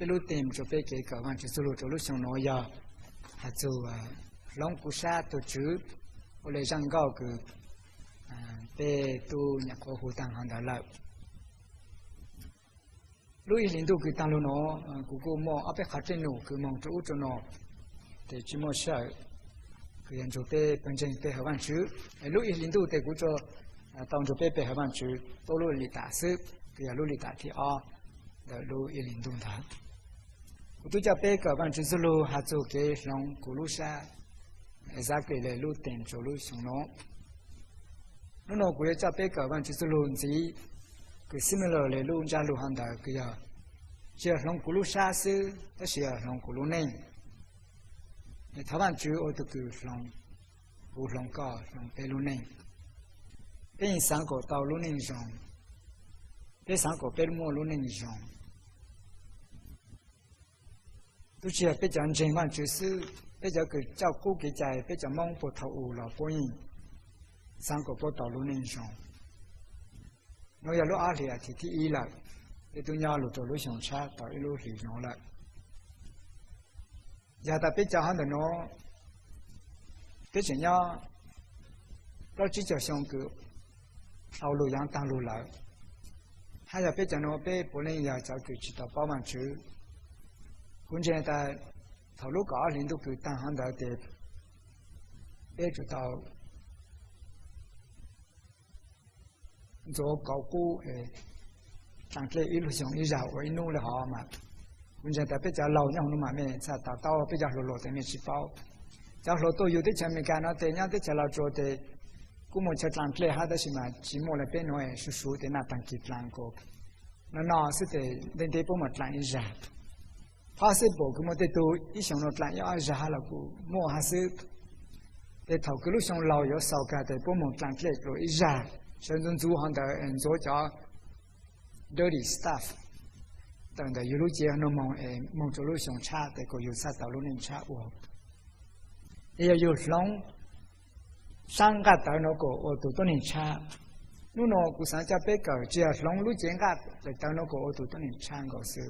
被路点就被给个完就是路走路上挪呀，还就龙骨沙都住，我来上高个被都那个湖当行的了。路一零度个当路喏，姑姑莫阿被卡真路个蒙住住喏，得去莫少，个人就被本身被河湾区，路一零度得姑着当就被河湾区，多路里打死，个呀路里打铁啊，的路一零度它。我都叫被个湾区是路还做给龙古路沙，啥个来路点走路上喏，喏个叫被个湾区是路子。个 similar 来路家路行的个呀，是龙古路沙是，但是龙古路内，台湾主要都个龙古龙高龙北路内，边三个道路内上，边三个北路路内上，都是比较正湾就是比较个照顾给在比较忙不头乌了不应，三个不道路内上。我要路阿里啊，提一了，这东亚路走路上车到一路里上了。也特别讲的喏，这怎样？到这条上个道路样当路了，还要别讲喏，别不能要找个去到包完区，关键在头路高领都给当行的的，别知道。做高估长期一路上一绕我一弄了好嘛，关键在比较老样的嘛面，才达到比较老的面去包，假如都有的前面干那对样的前老做的，古么吃长期还的是嘛，寂寞了变为是熟的那当给长过，那是的，人家不么长一绕，他是不古么的都一想到长要绕了古，么还是在头个路上老有少干的不么长期做一绕。甚至做行的做叫 dirty stuff， 等的一路接那么蒙走路上差的个有啥道路能差我，也有龙上个到那个我都能差，那个古上叫别个只要龙路间个来到那个我都能差个是，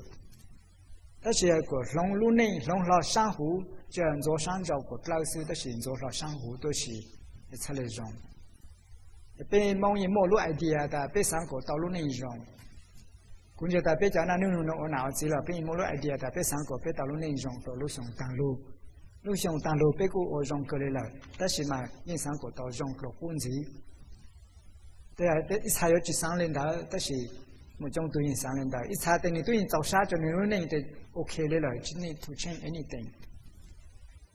但是个龙路内龙老珊瑚，这样做上找个老师的是做老珊瑚都是出来用。被某一某路 idea 的被三个道路内容，关键在被讲那内容呢，我脑子了，被某路 idea 的被三个被道路内容道路上当路，路上当路被个我用过来了，但是嘛，因三个道用个关系，对啊，一查要去商量的，但是我种对应商量的，一查等你对应找啥就内容内的 OK 了了，只need to change anything，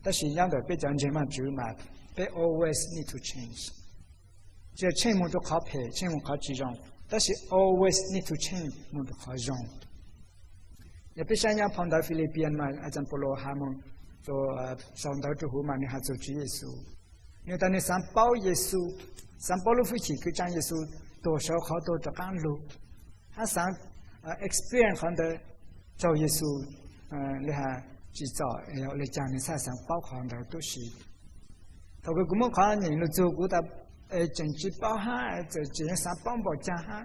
但是样的被讲解嘛，就嘛，被 always need to change。这change 么都靠配，change 么靠集中，但是 always need to change 么都靠用。也别像样碰到菲律宾嘛，阿咱不罗哈么，做上到之后嘛，你还做主耶稣，因为当你上报耶稣，上报了夫妻去讲耶稣，多少好多的甘露，他上experience 很的找耶稣，你还制造要来讲你啥上报很的都是，透过咁么看你都做过的。政治包哈，这今上帮不讲哈，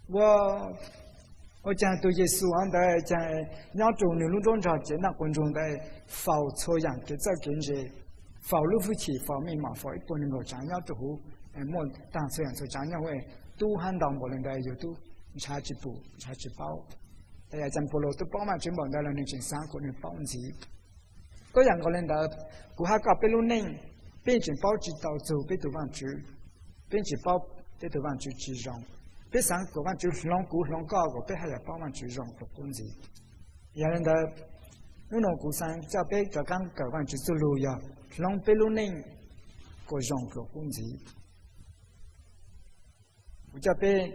我讲对耶稣王的讲，让中的路中朝见那观众的fal错样的这跟着fal路夫妻fal密码fal一般能够讲要之后，莫当这样做讲要为都喊到我们的有都差几步差几包，大家讲不落都帮忙全部的人能进三个人帮子，个样个人的古哈搞贝路内。并且包知道走被对方去，并且包被对方去集中，被三个方就龙骨龙高个，被还要包完去用个工资。有人的那种古山叫被这刚个方去走路呀，龙被路内个用个工资，我叫被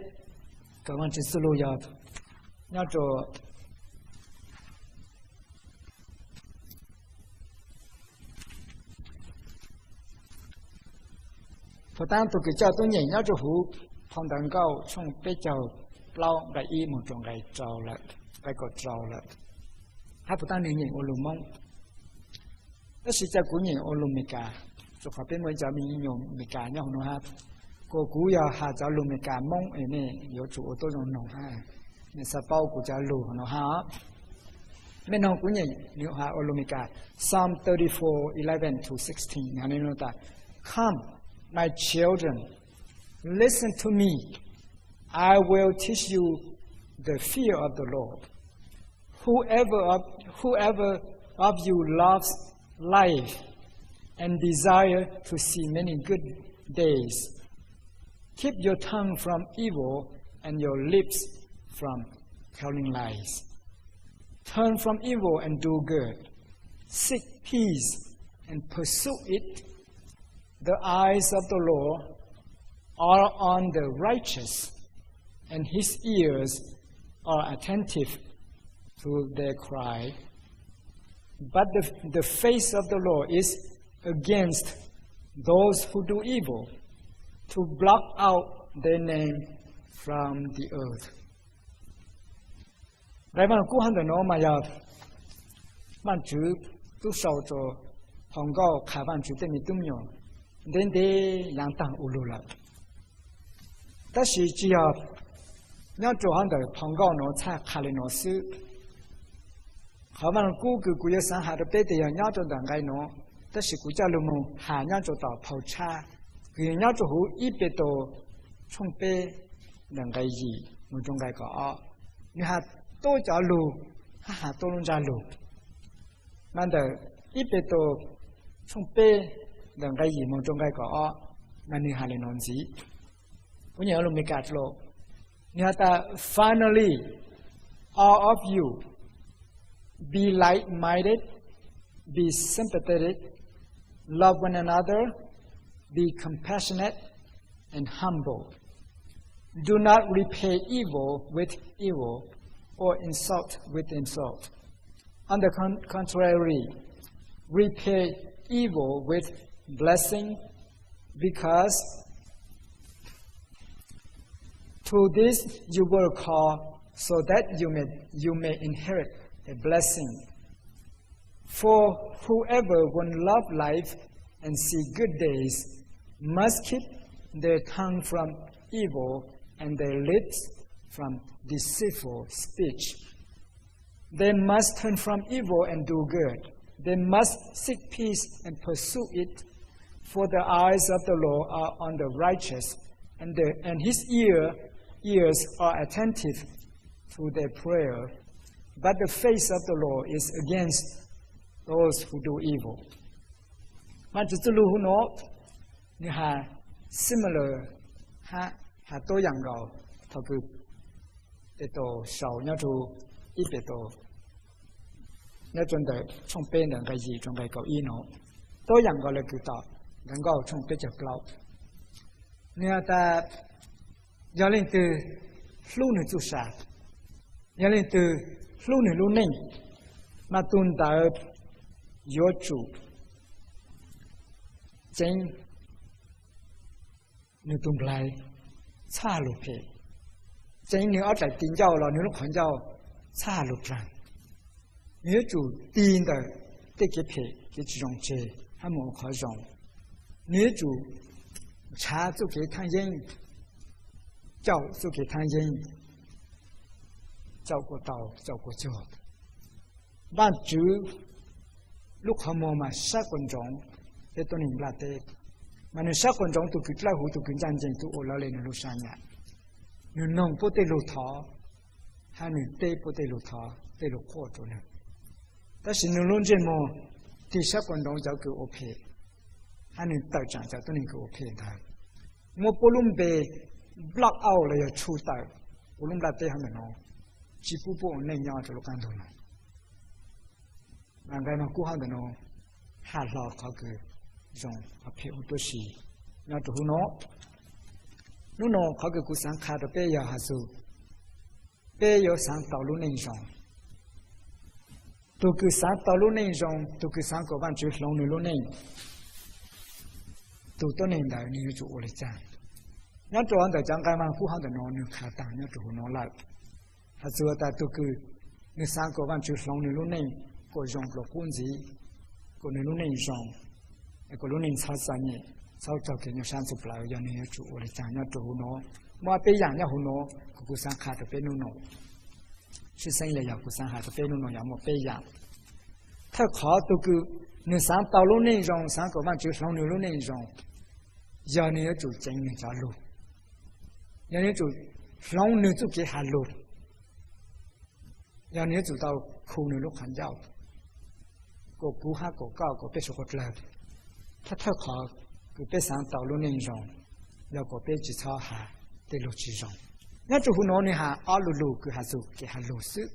个方去走路呀，要做。不但都给叫东人要做湖，碰到高从比较老个一模中个招了，个个招了，还不但人我路蒙，那是在古人我路没干，就靠边位叫民用没干，然后呢哈，个古要哈叫路没干蒙，呢有做多种弄哈，那是包古叫路呢哈， ไม่น้องกุญญนิฮาอโลมิกา Psalm 34:11-16 นี่นู่นตา Come, my children, listen to me. I will teach you the fear of the Lord. Whoever of you loves life and desire to see many good days, keep your tongue from evil and your lips from telling lies. Turn from evil and do good. Seek peace and pursue it. The eyes of the Lord are on the righteous, and his ears are attentive to their cry. But the face of the Lord is against those who do evil, to block out their name from the earth. 来往古汉的罗马要，满足都少着，通告开放主的米都没有，人的让当无路了。但是只要要做好的通告呢，才开了呢是，好嘛，古有上海的别的要做的该呢，但是古家路么还要做到泡茶，佢要做好一百多冲杯能该意，我中该搞，你还。多条路，哈多弄条路，那的一百多从北两个移民中间个，那你还能弄子？我讲路没搞错，你看他 finally all of you be like-minded, be sympathetic, love one another, be compassionate and humble. Do not repay evil with evil.Or insult with insult. On the contrary, repay evil with blessing, because to this you were called, so that you may inherit a blessing. For whoever would love life and see good days must keep their tongue from evil and their lips.From deceitful speech. They must turn from evil and do good. They must seek peace and pursue it. For the eyes of the Lord are on the righteous, and his ears are attentive to their prayer. But the face of the Lord is against those who do evil. มันจะรู้หัวโน้นี่ฮะ similar ฮะตัวอย่างเราเท่ากับ这都少要做一百多，那种的从北能个一种个搞一喏，多样个来知道，能够从比较高。你看他要令的路呢做啥？要令的路呢路内，那蹲到有主，真你蹲不来，差路配。真你要在顶教了，你都看教差路上，你主顶的这个配这种车还没可用，你主茶就给他人，教就给他人，照顾到照顾脚的，万主ลูกขโมยมาสักคนจงเอตัวนี้ลาเต้มันสักคนจงตุกิจละหูตุกิจันเจงตุโอละเลยในลูกชายเนี่ยนูนงพุทธิลุท้อฮานูเตพุทธิลุท้อเตลุโคตรเนี่ยแต่สินูลุนเจโมที่สักคนจงจะคือโอเคฮานูตัดจังจะตัวนี้คือโอเคได้โมปุลุมเบบล็อกเอาเลยชูตาปุลุมลาเต้ฮามันเนาะจีปุปุในยอจะลุกันตัวนั้นมันก็น้องกู้ห้าเดนอหาหลอกเขาคือจงอภิอุตุสีน่าจะหูโนนู่นเขาคือกุสังขาดเปย์ยาฮัสุเปย์ยาสังตอลุนิจงตุกุสังตอลุนิจงตุกุสังก็วันจุดลงในลุนิตุต้นนี้ได้นี่จุโอเลจังน่าจะวันแต่จังการมันกู้ห้าเดนอนี่ขาตังน่าจะหูโนลัดฮัสุแต่ตุกุนี่สังก็วันจุดลงในลุนิก็ยงกลบกุ้งจีก็ในรุ่นนี้ยงก็รุ่นนี้ชาวสันเนี่ยชาวเจ้าเกี่ยวกับชั้นสุดปลายอย่างนี้จู่อะไรจางเนี่ยจู่หัวโนมาเป็นอย่างเนี่ยหัวโนก็กุสังขาดเป็นนู่นช是生了要不生孩子，非农要么非养。他考都个你上道路内容，上个嘛就上路内容，要你要做正面条路，要你做上你做给下路，要你做到苦你路很绕，个顾下个高个别说个来，他考个别上道路内容，要个别去操下的路之中。那就胡弄你哈，阿鲁路给哈做给哈路事，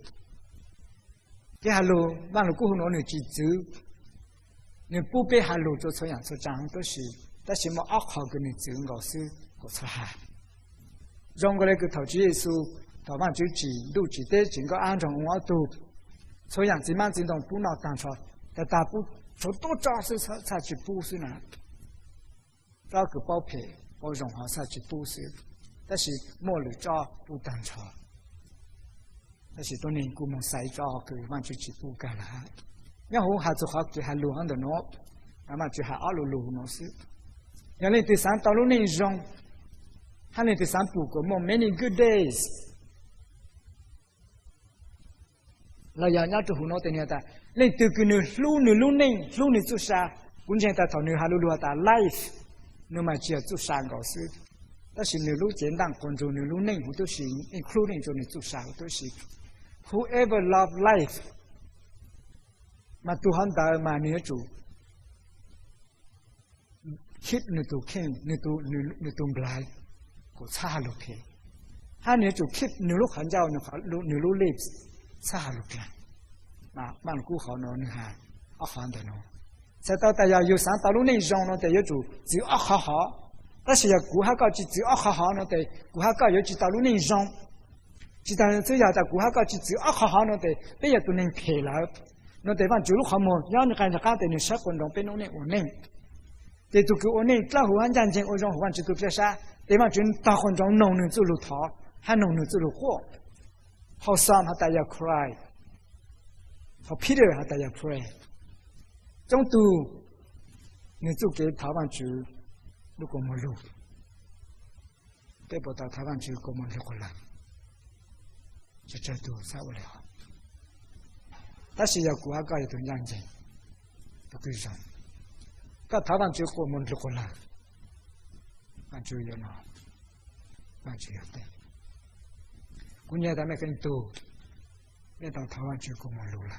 给哈路，完了过后弄你记住，你不被哈路做错样做账都是，但是么阿好给你做我事我错哈，让过来个投资耶稣，台湾就记路记得整个安装我都，错样子慢自动不闹当错，但大不做多招式才去补是呢，找个包赔包容好才去补是。但是莫里照不单车，但是多年古蒙塞照个完全去不干了。然后还做好给还路上的喏，那么就还二路路喏是。原来第三道路内容，还那第三步个么 many good days。那样伢就胡闹的呢的，那这个呢路内路内做啥？本身在头呢还路的 life， 那么就要做啥个事？但是你路简单，关注你路内部都是 ，including 做你做啥都是。Whoever love life， 嘛Tuhan dah嘛你做 ，keep 你都 king， 你都来，个差路去。哈你做 keep 你路很早你路 lives 差路去，嘛蛮古好喏你看，啊好的喏。再到大家有上道路内容喏，得要做只有好。但是要顾下高去只好呢，得顾下高要去道路内容，其他人只要在顾下高去只好呢，得别也都能配了。那地方就路好么，要你看着搞得你10分钟别弄那我弄，得都给我弄，老虎安讲我让虎安去做这啥，地方就8分钟弄你走路逃，还弄你走路火，好伤还大家 cry， 好 Peter 还大家 pray， 中途你就给台湾去。如果没路，对不到台湾去，我们就过来，就这都受不了。但是要国家也都认真，不对上。到台湾去，我们就过来，那就有了，那就有的。过年他们更多，没到台湾去，我们路了。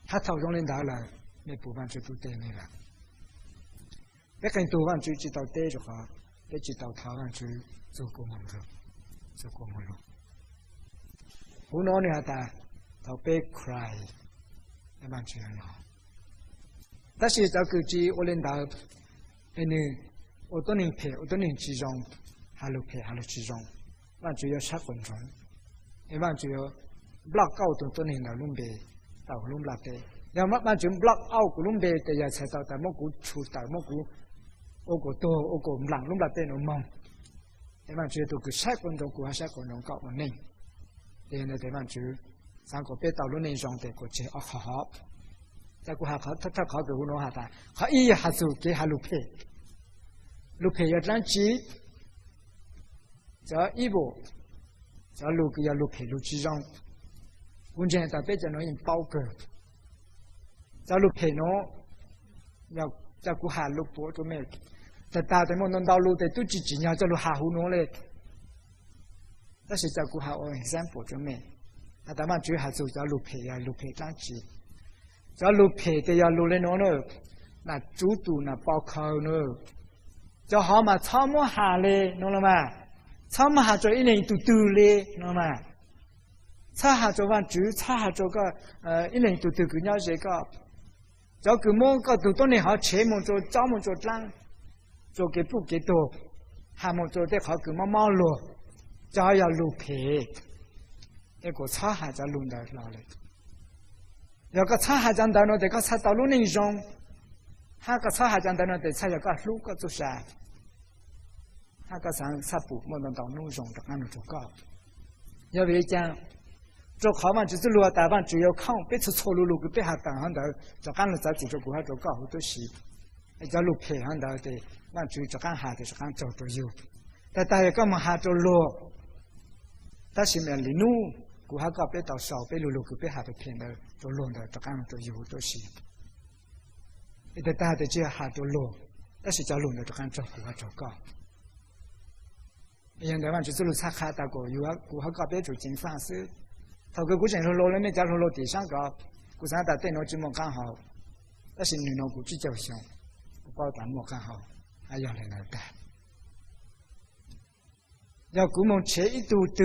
他头中领导了，没部分就都对你了。别跟台湾去知道对的话，别知道台湾去做国门路。不弄你还得到别 cry， 那蛮这样了。但是这个是我领导，我都能陪，我都能集中，还能陪，还能集中，那就要10分钟，一般就要 block out 都能来弄别，到弄不别。要么就 block out 弄别的要才到，但么古出到么古。我个多，我个唔冷，拢来变农忙。地方住到佢10分钟，过下10分钟搞完呢。第二地方住3個別道路內上的個只好，再過下考，他考嘅我攞下大，考一下做幾下路配要轉機，就一步，就路嘅要路配路之中，完全特別就攞人包嘅，就路配喏，要再過下路波做咩？在大的么弄道路的都只只要这路下湖弄嘞，但是在古下我example做咩？啊，他们主还做在路配啊，路配张纸，在路配的要路嘞弄了，那主度那包靠呢，就好嘛，草木下嘞，弄了嘛，草木下做一年都嘞，弄了嘛，草下做完主，草下做个一年都个鸟这个，就个么个都多年好，前么做，早么做张。做给不给多，还没做的好，给么忙碌，就要路配，那个草还在路那哪里？要个草还在那，这个草道路内容，那个草还在那，这草要个路个做啥？那个上沙布没能到路上，这俺们做搞。要不然讲，做好嘛就是路大半只要看，别出错路个别还等上头，就俺们在自己过下做搞好多事，一条路配上头的。那就干下的是干做有，但大家干嘛还做路？但是面里路古哈个别到少别路路个别下头偏的都乱的都干都有都是，一个大的这下都乱，但是叫乱的都干照顾啊照顾。现在往就走路擦卡大个，有啊古哈个别就进房子，头个古前头落了那家落地上个，古上打电脑就没干好，但是你那古只叫凶，包单没干好，还要来那干。要古蒙切一度的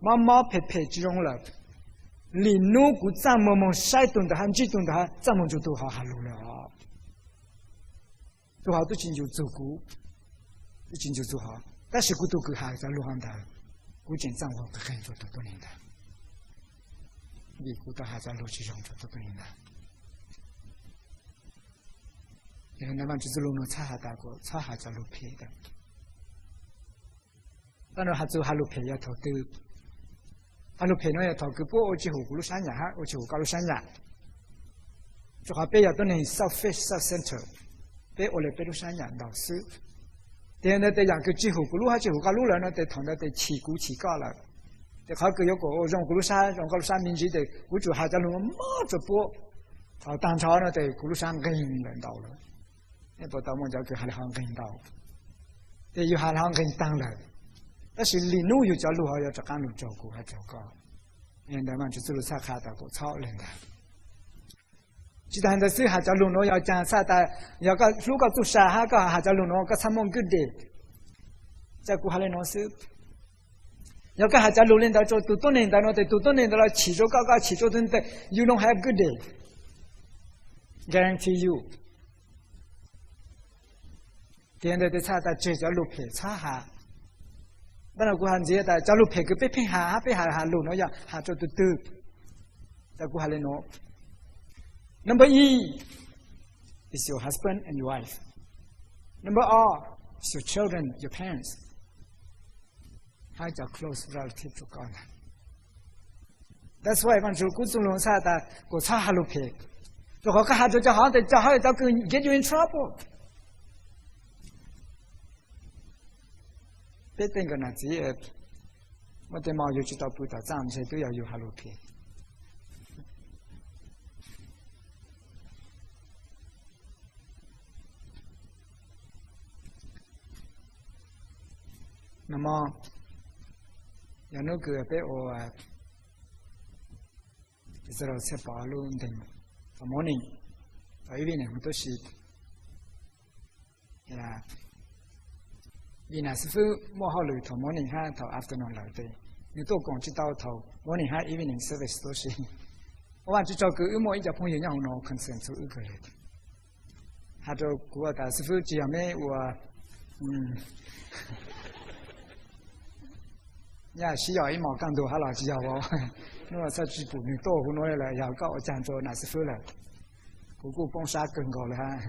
毛毛撇撇之中了，里努古张某某晒顿的还几顿的还张某就都好哈路了啊，都好都进就走古，都进就做好，但是古都古还在路上的，古进张我个很多都不能的，你古都还在路之中都不能的，然后那帮就是路能擦下大个，擦下在路撇的。当然，还做哈路皮要投资，哈路皮呢要投资不？我去湖古鲁山呀，我去湖高鲁山呀，就好别要到那 South Fish South Center， 别我来别鲁山呀老师，第二呢得养个去湖古鲁，还去湖高鲁了呢得同的得起股起高了，得好个有个用古鲁山用高鲁山名字的，我就还在弄马着播，好当朝呢得古鲁山跟人到了，那不到我就给还行跟到，得有还行跟当了。但是里路有叫路好要照干路照顾还照顾，现在嘛就走路擦卡到过操人的。其他的事还叫路路要讲啥的，要个路个做啥哈个还叫路路个参谋个的，在顾下来弄事。要个还叫路领导做多年的，那得多年的了，起着高高起着真的，you don't have good day, guarantee you。现在的啥的这叫路撇擦哈。当然，古汉字的，假如配个被拼下路那样，下做嘟嘟，在古汉里喏。Number E is your husband and your wife. Number R is your children, your parents. 还叫 close relative 就够了。That's why 讲就古中龙啥的，古查下路配，就好个下做就好的，就好要跟 get you in trouble。别等个那子，我的毛就知道不到，咱们都要有哈路皮。那么，要那个被我就是说在八路等，morning， 到一边呢都是，呀。你那是否摸好路头 morning 哈头 afternoon 来的？你多讲知道头 morning 哈 evening service 都是。我忘记找个有么一家朋友让我 concern 做一个人，他就我的是否只要没我呀需要一毛干多还老只要我，那我才去补你多胡弄来要搞我讲做那是否了？姑姑帮啥更高了哈？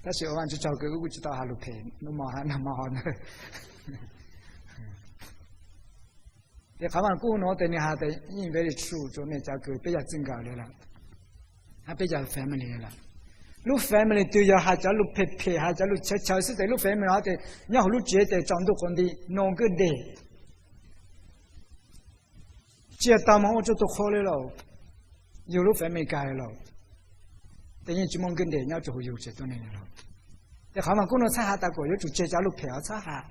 但是我就找个我知道哈路配，那么还那么好呢。也看完古农的你还得因为处做那家个比较增高的了，还比较 family 了。路 family 都要还叫路配配，还叫路悄是的路 family 还得，然后路觉得长度红的弄个的，这大忙我就都好了咯，有路 family 改了。等于专门跟的，要就会有这多年了。但他们可能查下大个，有就这家路票查下，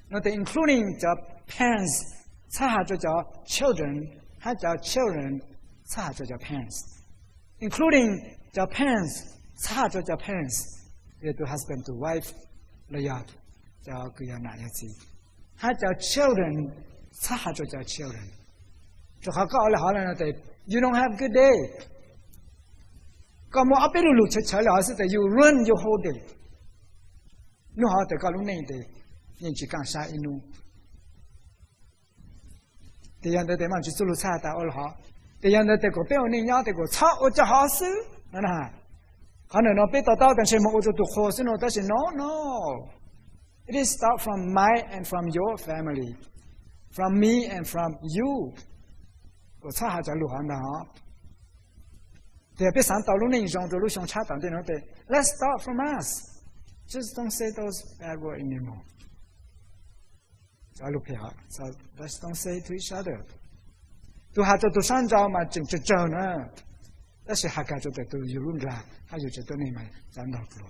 那得 including the parents 查下就叫 children， 还叫 children 查下就叫 parents，including the parents 查下就叫 parents， 也就 husband to wife 了呀，叫个要哪样子，还叫 children 查下就叫 children， 就好搞了好了，那得 you don't have good day。咁我阿边路路出材了，是得有 run 有好的，你好得搞路内的，你去干啥一路？这样的地方去走路差大了哈，这样的这个表你要这个差我就好事，那哈，可能那别到但是我就都好事呢，但是 no，it is start from my and from your family，from me and from you， 我差还在路上的哈。对，别上道路那一种，走路相差当的那对。Let's start from us. Just don't say those bad words anymore. 在路偏好，so let's don't say to each other. 都还做都上招嘛，整这招呢。但是还干做的都有论啦，还有这都你们咱老不了。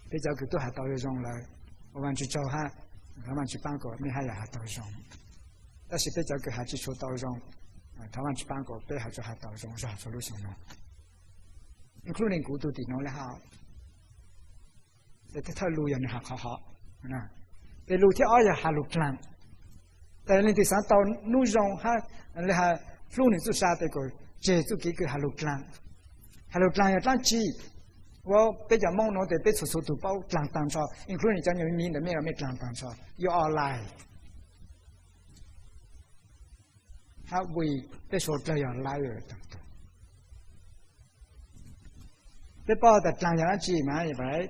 比较个都还到一种了，我们去招哈，我们去办过，没还也还到一种。但是比较个还去出到一种，他们去办过，背还就还到一种，是还做路线了。including 古都地方了哈，这条路也还好，那，这路条也还路plan。但係你哋想到內容哈，你係路你做啥的個，這做幾個係路plan，係路plan要plan起，我比較忙我哋比出都包 plan 當初 ，including 將有面的咩咩 plan 當初，要 online， 他會比說這樣來嘅等等，比包的 plan 樣子嘛，係咪？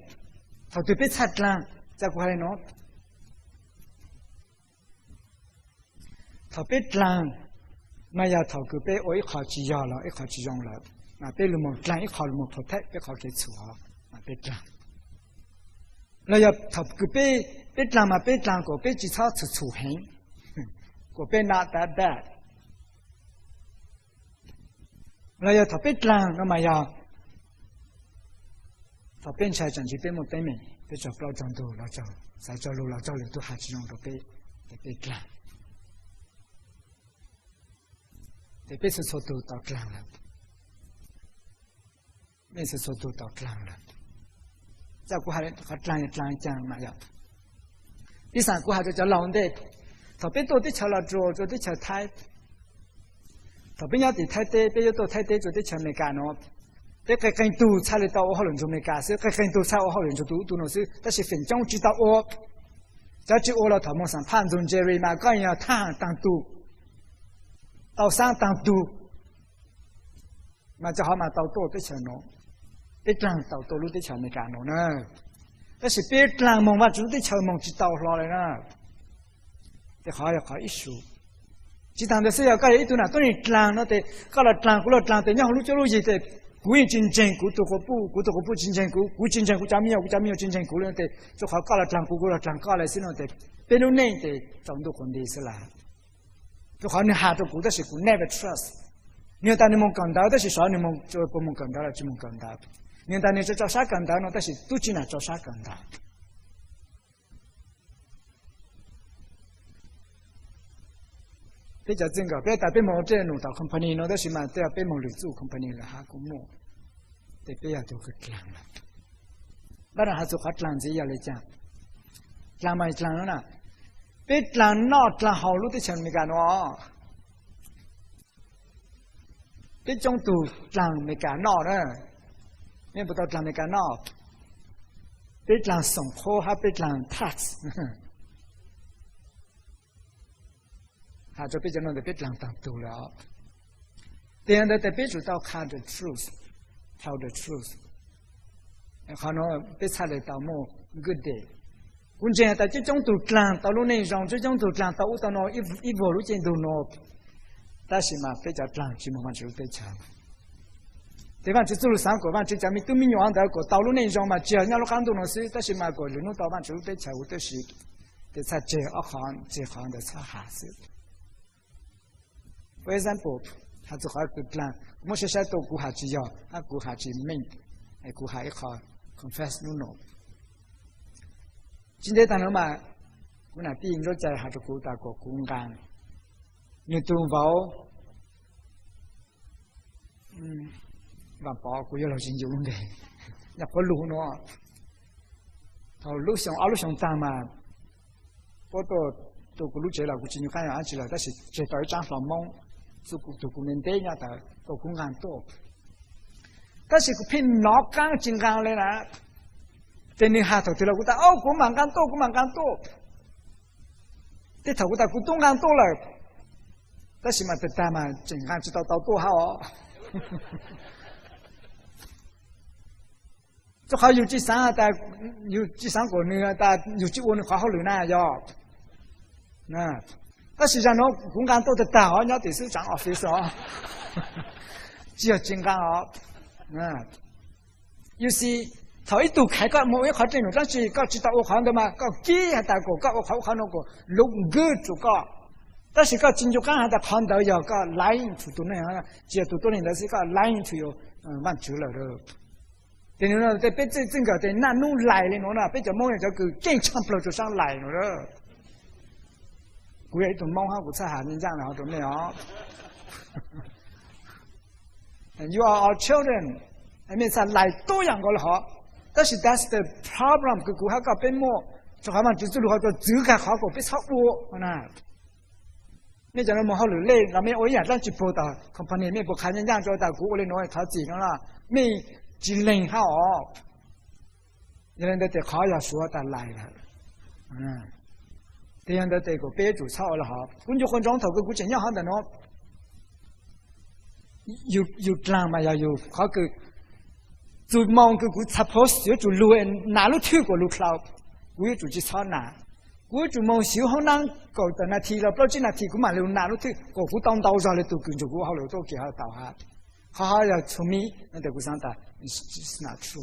頭對比拆 plan， 就係喏。頭俾爛，咪又頭佢俾我一考紙要了，一考紙用了，啊俾你冇爛一考你冇頭睇，一考幾錯啊，啊俾爛。那又頭佢俾爛嘛俾爛個俾幾操出錯行，個俾 not that bad。那又頭俾爛，那麼要頭俾才整起俾冇俾明，俾做包裝到老早，才做路老早嚟都還是用到俾爛。得别是速度到这样了，每次速度到这样了，再过下来和这样嘛要。第三过下就叫老的，特别多的桥了做的桥太，特别要的太低，别要多太低做的桥没干喏。别个跟都差了到我可能就没干，是个跟都差我可能就都那是，但是分钟知道我，只要我了头毛上判中这位嘛，个要他当都。到山当都，嘛就好嘛到多的钱咯，别浪到多路的钱没干咯呢，但是别浪梦话住的钱梦知道落来呢，这好要考一数，只当的是要搞一段那多人浪那得搞了浪过了浪的，然后路就路去的，古人竞争，古多个不竞争，古竞争古家没有竞争古了的，就好搞了浪过了浪搞了是那的，别路内的种都混的是啦。就好，你下着古的是古 never trust。你要当你们讲到的是说你们就不们讲到了，就们讲到。你当你是找啥讲到呢？但是都进来找啥讲到。比较正个，别打别毛这弄到 company 弄的是嘛，都要别毛里做 company 了哈，公毛，得别要做个讲了。当然还做好讲子要来讲，讲嘛讲了呢。别讲闹讲好路的钱没干喏，别种都讲没干闹呢，也不到讲没干闹，别讲生活还别讲 tax， 他就别讲弄的别讲当多了，这样的得别知道看the truth，tell the truth， 可能别猜得到么 good day。我讲的这种都讲到路内容，这种都讲到我到那一步路线都那，但是嘛，比较讲就慢慢就被抢。对吧？就走了3个嘛，就讲咪都没用到个道路内容嘛，只要那路看到那是，但是嘛个人路到嘛就被抢，我都是，这才这行的才还是。For example， 他就好个讲，我学校都顾下只要，啊顾下只命，哎顾下一考 confess no。今天当然嘛，我那毕竟都在还是古大个公干，你都包，把包古有老先就弄的，那不路喏，头路上路上当嘛，我都古路接了，古今就看样子了，但是这到一张老蒙，做古面对呀的，都公干多，但是古偏脑干金刚来啦。แต่นี่หาถกที่เรากูตากูมันกันโตที่ถกกูตากูต้องกันโตเลยแต่สิมาแต่ตามาจริงกันจะต่อตัวเขาจะเขาอยู่ที่สังแต่อยู่ที่สังก่อนเนี่ยแต่อยู่ที่วันเขาหรือหน้ายอนะแต่สิจันโน่กูกันโตแต่ตาเขาเนี่ยติดซื้อจังออฟฟิศอ๋อ只有金刚哦you see头一度开个某一考这种，但是搞知道我看的嘛，搞几还大个，搞我看那个 look good 就搞，但是个进就刚还在看到有个 line 出多那样，接多多年的是个 line 出有万久了的。等于呢，在被这整个在那弄来了呢，被这梦人这个更长不了就上来了。古人都梦哈古菜哈，你这样的都没有。You are our children， I mean 才来多样个了好，但是 that's the problem， 个古哈个被么，就好嘛，就是如何做这个好个被超过呢？你讲了么好累，那么我也让去报道 company 没不看人家做到古我的农业他自己了，没只能好，人家得好要说的来了，这样的这个别主操了哈，工作混装头个古钱要好的喏，有plan嘛要有好个，就忙个古插破水就路哪路跳过路靠，古有主去操哪。我就梦小好难搞的那题了，不知那题古嘛了哪路题，我古当刀上来都跟着我好了都给他倒下，好好要聪明，那得古上打是哪处？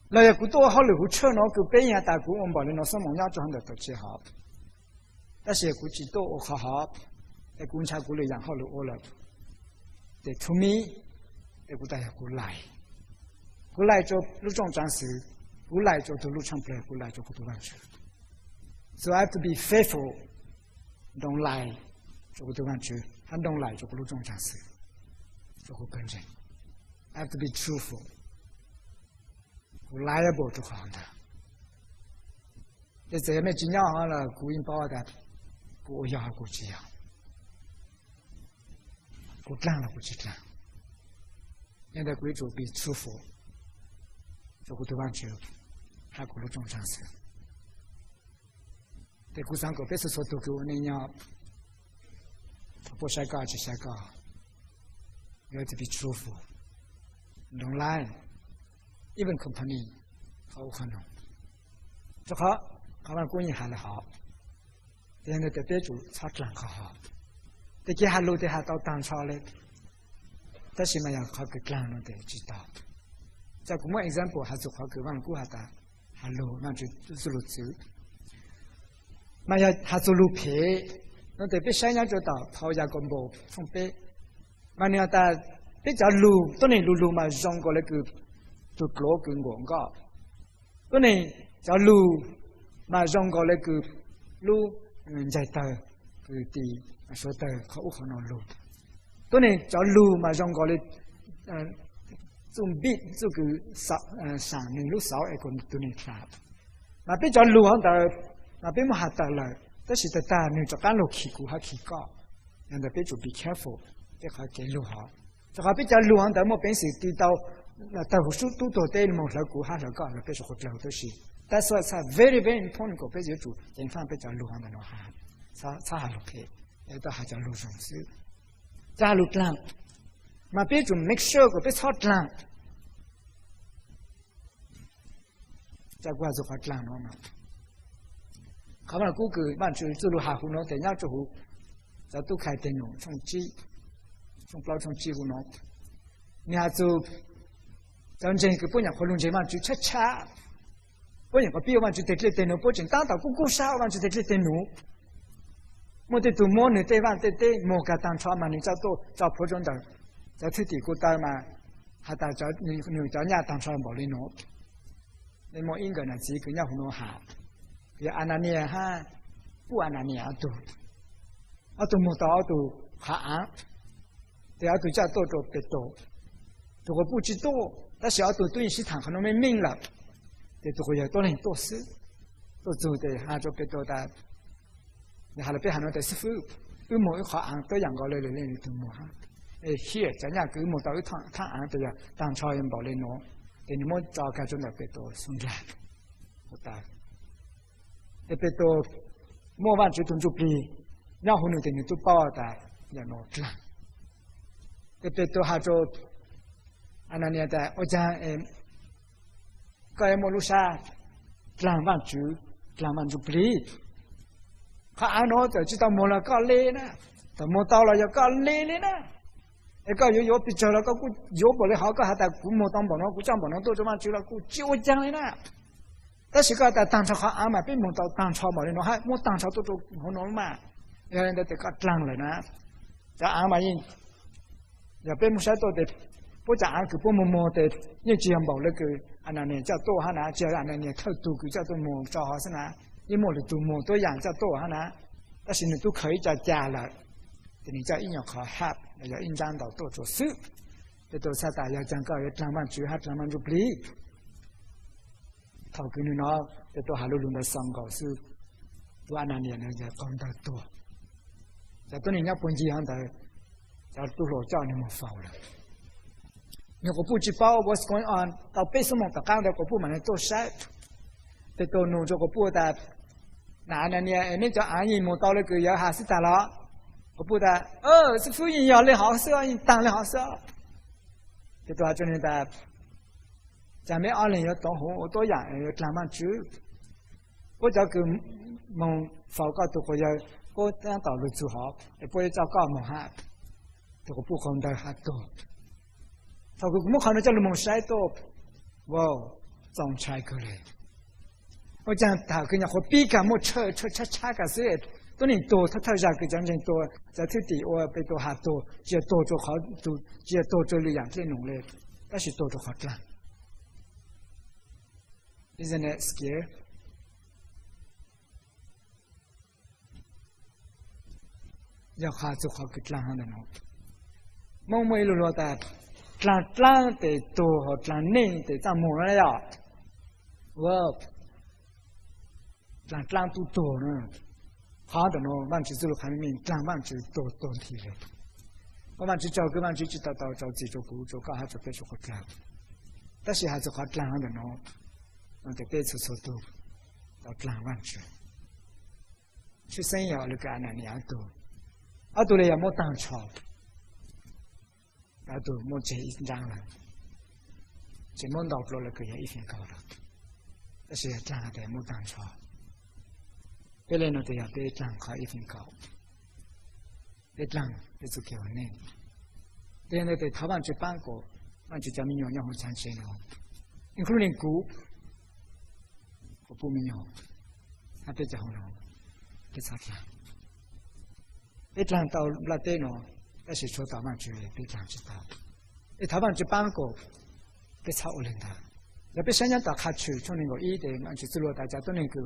那要古多好了古车呢，古别人打古我们把那什么样做的都记好，但是古知道我好好，那古查古了养好了我了，得聪明，那古大家古来，古来就路上战士，古来就都路上不来，古来就古多完事。So I have to be faithful, don't lie， 这个对方去，还 don't lie 这个路中常识，这个跟着 I have to be truthful， reliable 就好的。这这没经验好了，古人包的，古要古这样，古烂了古这样。现在贵族 be truthful， 这个对方去，还古路中常识。对古三个别是说都给我那样，不晒高就晒高。You have to be truthful, don't lie. Even company 好可能，这好，他们工艺还好，现在的别主差两个好，这给还路的还到当朝嘞，但是嘛要好个干了的知道。在古么 example 还是好个往古还的，还路那就是路走。嘛要下做路皮，那得别山羊就到跑下公布从北，嘛你要到比较路，多年路嘛上过那个就老跟广告，多年叫路嘛上过那个路，在到个地说到可可能路，多年叫路嘛上过的，总比这个上年路少一个多年差，嘛比较路上到。那边么还得了，但是在大你就赶路起股还起高，人家别就 be careful， 别还给路好，这还比较路上的么本事地到那到处都多带么来股还来高，那别说活了都是，但是它 very very important 个别就主，人方比较路上的那哈，差还 OK， 到还叫路上是，加路plan，那别就 make sure 个别操 plan， 在国就发 plan 了嘛。他们估计万就走路下湖呢，等下就湖，就都开电脑，从不老从机湖呢，你还走，真正个半日活动这万就吃，半日个比万就得电脑，不仅打到咕沙万就得电脑，我得做么呢？对万得么个当初嘛，你找到找普通的，找土地古代嘛，还到找你找人家当初冇哩喏，你么应该呢自己人家湖弄下。也安那年哈，不安那年都没到都还安，对都家多别多，这个不知道，但是都对是谈可能没明了，对这个也多人多事，都做的还就别多的，你还得别还能得师傅，都没有好安，都养个来都没哈，here 咱家给没到一趟安对呀，当朝人保来喏，对你们早开就那别多送来，不大。别多，莫忘记动作比，然后呢，等于都包的要弄出来。别多还做，安那年代我讲高一马路上2万就比，还安那就知道莫了高累呢，到莫到了要高累了呢。个有比较了个古有不了好个还在古莫当不能古讲不能都这么久了古就讲的呢。但是个在当朝还安嘛，并没到当朝嘛，你还没当朝都可能嘛。要人家得搞脏了呢，在俺嘛因，要被木山多的，不在俺个不摸的，你这样摸那个，俺那呢叫多哈呢，叫俺那呢偷多个叫做摸，叫好是呢，一摸的多摸多样叫多哈呢，但是呢都可以叫加了，你叫应用考哈，要应当到多做事，这都是大家讲个要专门注哈专门就不离，头个呢，这都还路路的上高是，都俺那呢就讲得多。在多年家本地上的，在都老叫你们发了。你个不知道 what's going on， 到背什么到刚才个部门都晒，这都弄这个部的，哪呢？你叫安逸么？到了个月还是咋了？个部的，是福音要的好事，当的好事。这都还真的，咱们二零要当红，我多样要专门做，我叫个梦发个都可以。我这样道路做好，也不会找搞么哈，这个不可能还多。他个不可能叫你们晒多，我总拆过来。我讲他跟人家和比干么差个事，多年多，他下个讲真多，在土地我被多还多，只要多做好多，只要多做力量最浓嘞，但是多做好赚。Isn't it scary？要哈做好个plan的喏，某某一路的plan的多和plan内的怎么了呀？我plan都多呢，好的喏，万只走路看面plan万只多题了，我万只找个万只知道到找自己做工作，搞还做别做个plan，但是还是好plan的喏，那个别处处都到plan万只，去生意那个安那样多。啊，对了，也没当朝，啊，都没这一张了，这没到过了个也一分高了，但是张的没当朝，别人那都要别张考一分高，别张别做给我呢，别人对台湾去办过，那就叫民谣要好参选了，including 股，我不民谣，他别叫好了，别插上。一张到那对喏，但是说台湾去别张知道，一台湾去办过，别吵人的，也别想想到卡去，从那个一的慢去之路，大家都能够，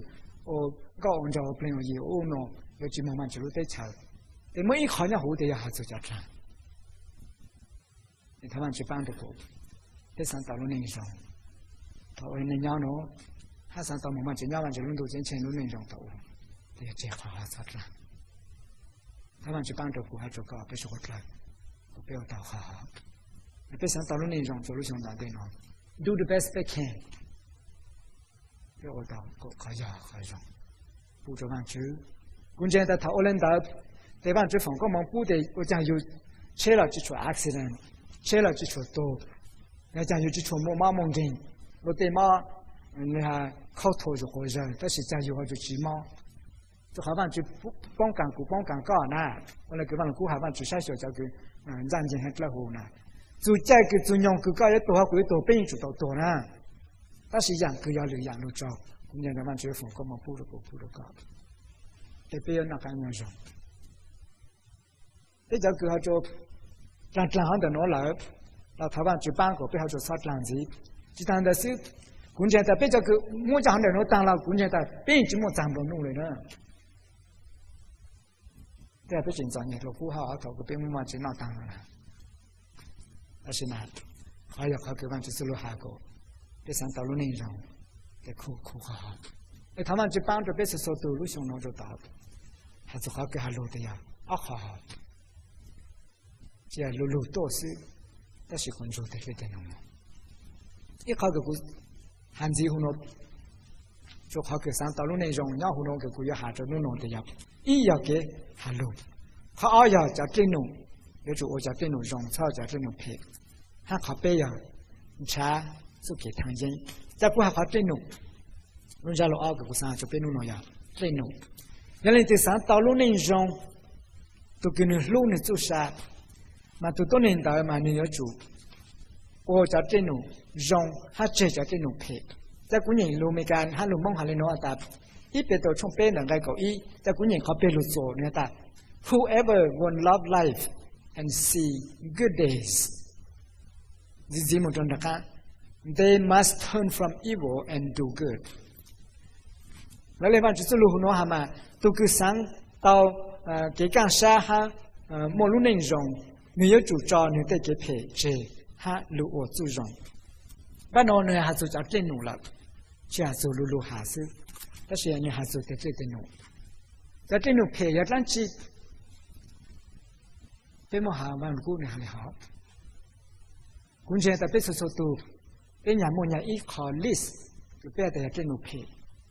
搞按照朋友业务喏，要去慢慢之路得吵，但每一行业好的也还做家长，一台湾去办的过，别上道路那上，他为那样喏，还上到慢慢去慢慢去轮到前路那种到，也这好好操作。台湾去帮助国还做高，别说我来，我不要到好好，别想到了那种走路上难的喏 ，do the best they can， 不要到可要可用，不做完去，关键在讨论到台湾去防个忙不得，我讲有车了就出 accident， 车了就出多，我讲有就出马猛人，我对马，你还靠头就活人，但是讲有话就骑马。就海湾去帮干搞呢，我那个往古海湾去晒小叫个，让人还来活呢。就这个中央各个也多少个多变就多呢，但是养个要留养路照，今年台湾去风干嘛不了搞，特别那个样子。这叫个叫让行的拿来，到台湾去办个，不好做啥样子，就当的是，今年在别叫个我讲的那当了，今年在变就没长不弄了呢。这不紧张，你说不好，搞个别么嘛就闹当了，但是呢，还要给完就是路下个，别上道路内容，得苦好。哎，他们就帮着别是说道路上弄就到，还是好给他路的呀，好。只要路多是，但是工作得给点弄了。一考个汉字胡弄，就考个上道路内容，然后弄个古月下着弄的呀。一要给哈路，他二要加这种，也就我加这种容草加这种配，他靠背呀，茶就给汤人，再不还靠这种，人家老二个上就变弄呀，这种，原来这上道路内容，都给你路呢做啥，嘛都多年代嘛你要做，我加这种容，他这加这种配，在古年路没干，他路梦还能弄大。一边都从北南来搞一，在古年靠北路做，你看， Whoever want love life and see good days, they must turn from evil and do good. 那另外就是路胡诺哈嘛，都个上到给干啥哈莫路内容，没有主张你得给配置哈路我注重，不然呢还就叫真努了，这样做路路还是，但是你还做得最真努，在真努配也让其，别莫哈万古你还好，公家的别说说都，别人莫人一考 list， 就别的真努配。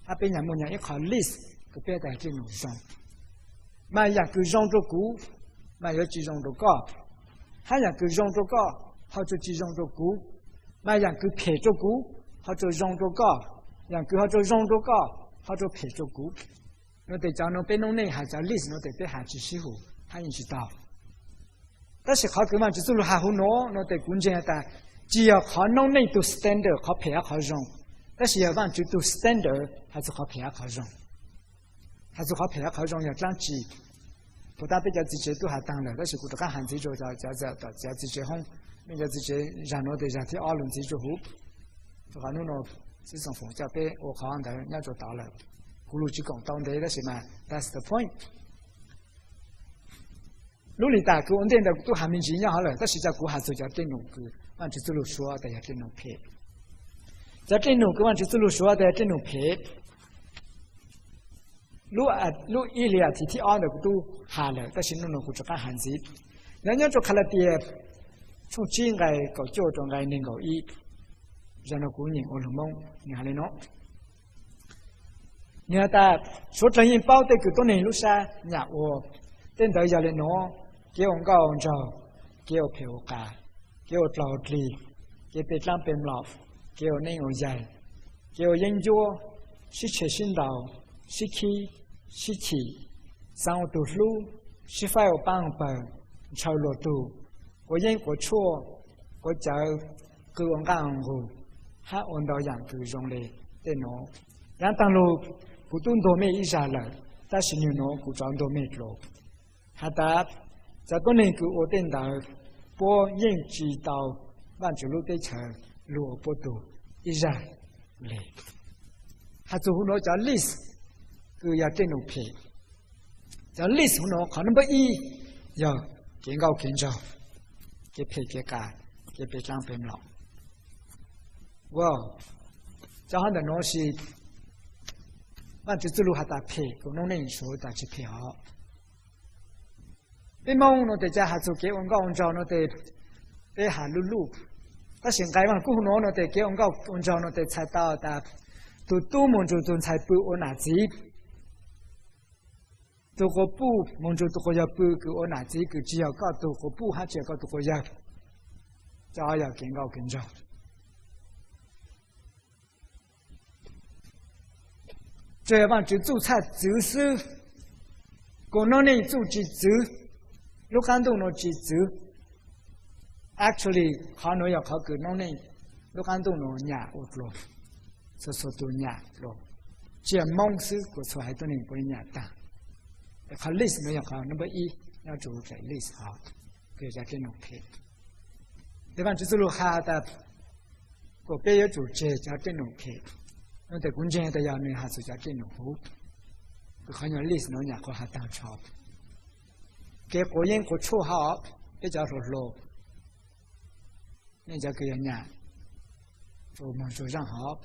他เป็นอย่างมันอย่าง一考 list ก็เป็นแต่ที่หนูส่งมาอย่างคือส่งตัวกูมาอย่างจีส่งตัวก็ถ้าอย่างคือส่งตัวก็เขาจะจีส่งตัวกูมาอย่างคือเพจตัวกูเขาจะส่งตัวก็อย่างคือเขาจะส่งตัวก็เขาจะเพจตัวกูเราแต่จากนั้นเป็นน้องเนี่ยหาจาก list เราแต่ไปหาจีสิหู他也知道但是เขาคือมันจะสู้หาหูโน่เราแต่กุญแจแต่只要เขาน้องเนี่ยตัว standard เขาเพจเขาส่ง但是要往就都 standard 还是好培养考中，还是好培养考中要长期，不但比较自己都还当了，但是古都看汉字就叫自己红，人家自己让我的让ที่二轮自己糊，就看侬这种风叫被我考上的人家就到了，葫芦就讲当的那什么 ，that's the point。努力打工，我们的都还没经验好了，但是在古还是叫电农个，按照这路说的要电农配。在这种个往这路说的这种配，路一里提二的都下了，但是侬不知干汉字，人家就看了点，从今个搞教中个能够一，然后姑娘我龙梦，你看嘞喏，你看他说真人包的个多年路上，呀我等到要嘞喏，给我搞着，给我陪我干，给我找地，给别张别老。给我内容在，给我研究，是切心道，是气，是气，上我读书，是发我帮本，超罗度，我因我错，我就个我干我，还按到样个用的电脑，然当路不懂多没一下了，但是你喏不装多没了，还得在多年个我电到，播研知道，万只路对成。路不多，一然来，他做很多叫 list， 个要这种配，叫 list 很多可能不一，要更高更高，给配给干，给别张别老，我，这样的东西，那就走路还得配，可能人说得去配好，别忙我得家还做给我讲着我得，别喊路路。但是该往古诺诺得给我搞按照诺得才到的，都蒙住都才不我拿子，都个不蒙住都个要不给我拿子个只要搞都个不还只搞都个要，就要更高更高。这往就做菜就是，古诺呢做只做，路看到诺只做。Actually， 考侬要考个侬呢，路看到侬伢我咯，说都伢咯，这梦是过出来都能不伢大，考 list 侬要考那么一要做在 list 好，给家这种配，对吧？就是路下的，个别要做这家这种配，那在公家的要侬还是家这种好，可能 list 侬伢个还当超，给个人个绰号比较说咯。那家给人家，我们说上好，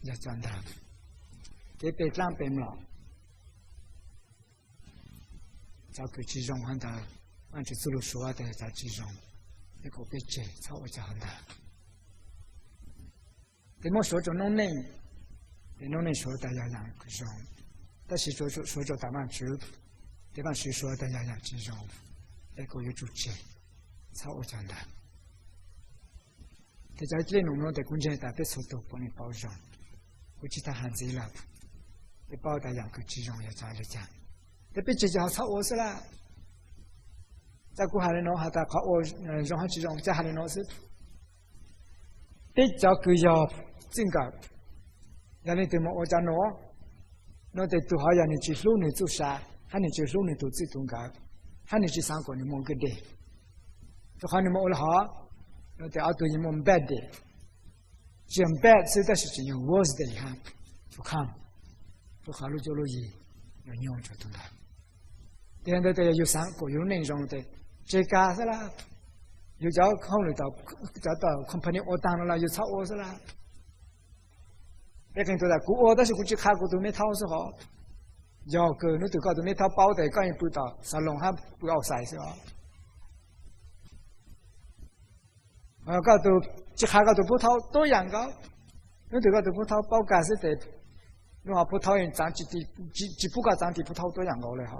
要转达，给别让别了，找个集中很大，按照走路说的在集中，那个别接，找我讲的。给我说着弄内，给弄内说的要让个中，但是说着大半句，对吧？谁说的要让集中，那个有主见，找我讲的。แต่ใจเล่นหนุ่มน้องแต่กุญแจแต่เป็นสุดตัวคนในเป้าจงกุจิตาหันสีหลับแต่เป้าแต่อย่างกุจิจงอย่าใจเลยจังแต่เป็นจิตจะเขาโอซะละจากกูหาเลยน้องหาแต่เขาโอจงหาจิจงจะหาเลยน้องสิแต่จากกูยอบจริงกับอย่างนี้ตัวมันโอจานน้องแต่ตัวเขาอย่างนี้จิตรู้นี่จุดสา喊你去路你都自动干，喊你去上课你忙个的，就喊你忙了好，那第二对你忙白的，讲白是的事情有 worse 的哈，就看，就考虑就路易，要用就懂了。现在有上课有内容的，这个是啦，有叫考虑到company 我当了有炒我是啦。别跟都在古我但是估计看过都没掏是好，要个那都搞都没掏包的，刚一不到沙龙还不要晒是吧？搞都这下个都不掏多样高，那都搞都不掏包干是的，那话不掏人涨几不搞涨地不掏多样高了哈。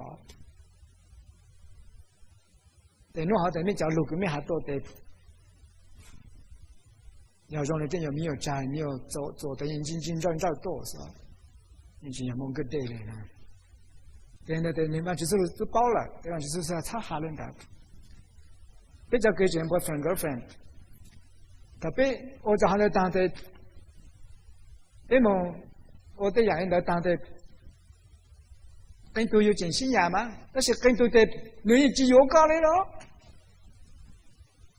对，那好在没叫路个没还多的。要让人真有没有家，没有做的眼睛睛照多是吧？眼睛也蒙个对了呢。对，你们就是都包了，对吧？就是差哈人的。比较给钱不分 girlfriend， 特别我就喊他当的，因为我的人都当的，跟都有真心眼嘛，但是跟都的女人只有高的了，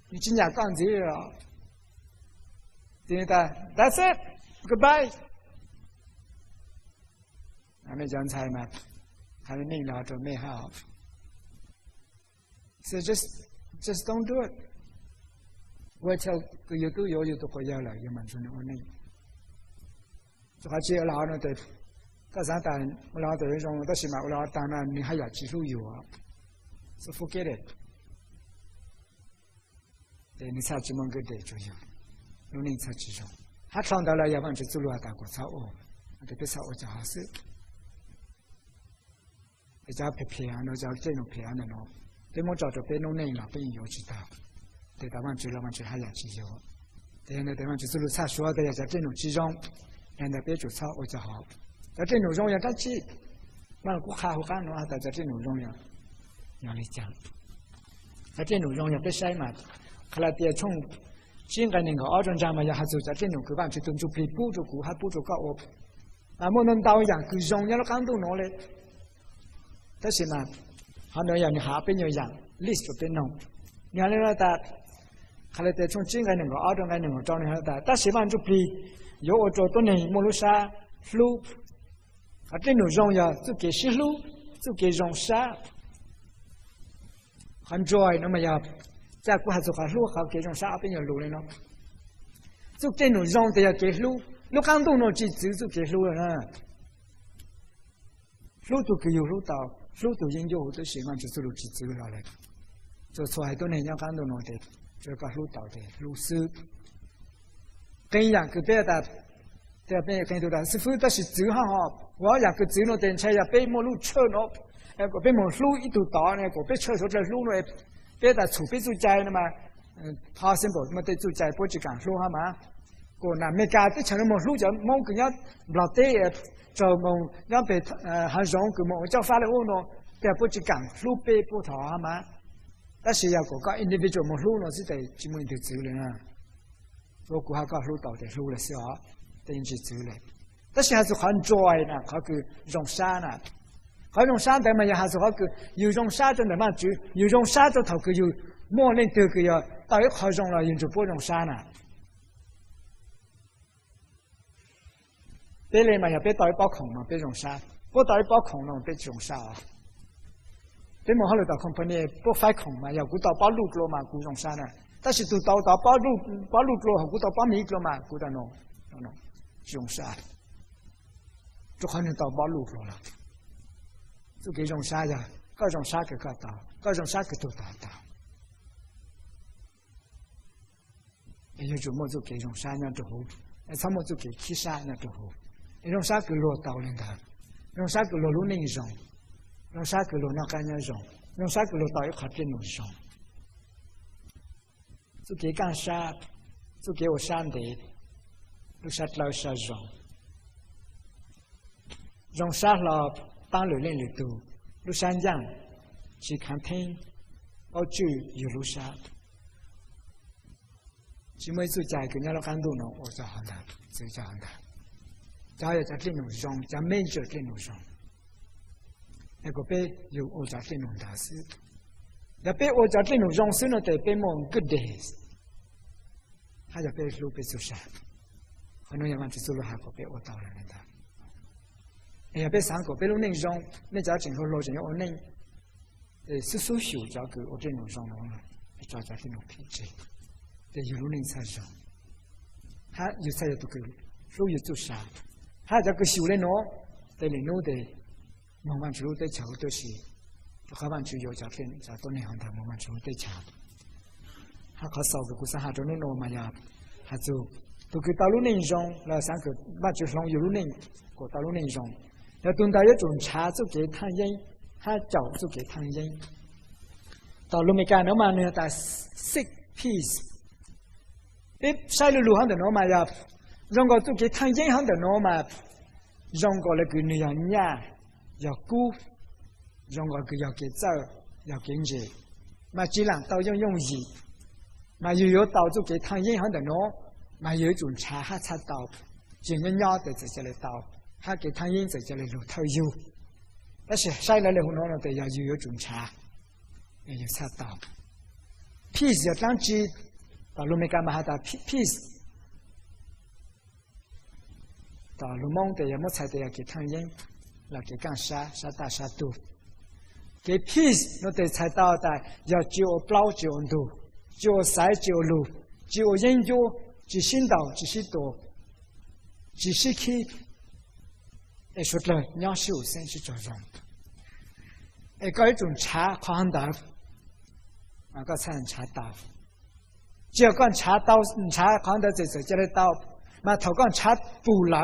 你今年干这了。听得 ？That's it. Goodbye. 还没讲菜嘛？还没明了就没好。So just don't do it. 我叫个有都会要了，有蛮多的我那。就还只有老那对，到上单我老对用到起码我老当然你还要记住有啊。So forget it. 对，你才只蒙个对就有。农林才集中，他创造了要不然就走路啊打过草哦，特别草哦就好事，一家皮啊，那叫这种皮啊的喏，对我找着别弄那了，别有知道，对台湾去了完去还要集中，对那台湾去走路差说的要叫这种集中，现在别做草哦就好，在这种荣耀它去，那我看喏，还在这种荣耀，要你讲，在这种荣耀别晒嘛，后来别冲。现在那个二战战嘛，也还是在这种地方去蹲住皮补助股，还补助高我，啊，我能到样，佢用咗感到我咧，但是嘛，还能让你下边有样 list 就边弄，你看你那达，后来再从现在那个二战那个找你那达，但是嘛就皮有我做多年马路沙路，啊，这种用呀就给西路，就给用沙，很 joy 那么呀。在古还是话路好给种沙边有路的咯，就这种用的要给路，路刚动了就走就给路了呢，路都可以有路到，路都研究好多习惯就走路去走下来，就错很多人家刚动了的，就把路到的路是，跟一样个别的，这边跟多的，是否但是走哈哈，我要个走了电车要被马路车了，个被马路一度到那个被车说这路了。别的储备住宅的嘛，爬山步么得住宅不去干路哈嘛，个那没干的成了么路就么个样老得就么样被还容个么叫发了我喏，别不去干路被不逃哈嘛，但是要个个 individual 么路喏是得专门得走了啊，我估下个路到的路了是啊，得去走了，但是还是很 joy 呢，他个容山啊。好用沙的嘛，也还是好个有用沙的嘛，就有用沙的头个有莫能得个要到一好用了，人就不用沙了。别来嘛，也别到一包空嘛，别用沙，不到一包空了，别用沙啊。别莫好了到空盆里不发空嘛，要古到包路了嘛，古用沙呢。但是都到包路了，古到包米了嘛，古到弄，用沙，就可能到包路了。就给用沙呀，各种沙给各到，各种沙给都达到。也就么就给用沙那就好，他们就给起沙那就好。用沙给落到了的，用沙给落路那种，用沙给落那干那种，用沙给落到一块这种上。就给干沙，就给我山的，就沙老沙种，用沙了。当流连里头，路山羊去看天，我就有路山。只每次在跟人家看到呢，我就很难，就很难。再有在这种上，在每周这种上，那个被有我家这种大事，那被我家这种容身了的被蒙 good days， 他就被路被做啥，可能也往这走路还个被我到了那的，哎呀被三个被路那种那家整个路上我那，是所修家个我这种上了，抓家这种品质，的有路那才上，他有才有都个路有做啥，他这个修嘞喏，的里头的。慢慢之后对桥都是，慢慢就有家分，在多年后头慢慢之后对桥，他考少个古山下中的罗马呀，他就都给大陆内容，那三个那就是从有路内过大陆内容，要等到一种茶就给汤烟，他脚就给汤烟，到路没干罗马呢，打 six piece， 晒了路上的罗马呀，让个就给汤烟上的罗马，让个那个女人呀。要顾，让我个要给走，要给人，嘛既然都要用意，嘛又有刀就给汤银行的喏，嘛有一种茶哈插刀，就人家的在这里刀，还给汤银在这里路头有，但是晒了了后喏的要有一种茶，要有插刀，piece 要当机，到路没干嘛还打 piece， 到路蒙的也没菜的要给汤银。那给干啥大啥多，给 peace 那得才到的要就包就多，就塞就路，就研究，只新到只是多，只是去，哎说了你要修身是这种，哎搞一种茶宽的，那个才能茶刀，只要讲茶刀茶宽的这里刀，那头讲茶补牢，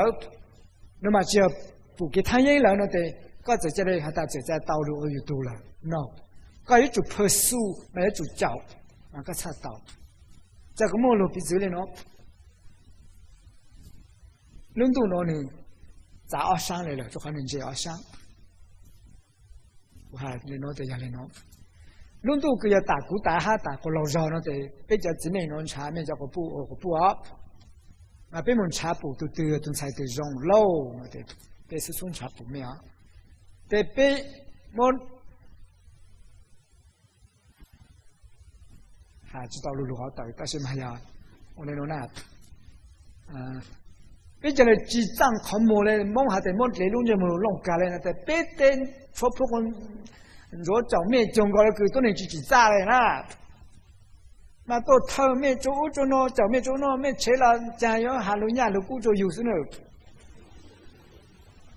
那么只要。不给他人了，那得，个在这里还打在道路而有多了 ，no， 个一组朴素，没一组脚，那个差到，这个马路比这里喏，伦敦喏呢，在二山来了，就可能在二山，我还你喏得要你喏，伦敦个要打鼓打哈打鼓老绕那得，比较之内喏茶面叫个不啊，那边门茶不都都才得容漏那得。这是从茶不妙，得被我还知道路好歹，但是嘛呀，我那种那，比较来记账看么嘞，忙还得忙来路就么弄干嘞，那得别等说不管，若找面中国的个都能去记账嘞那，那到头面做做喏，找面做喏，面吃了酱油还路伢路古做有时呢。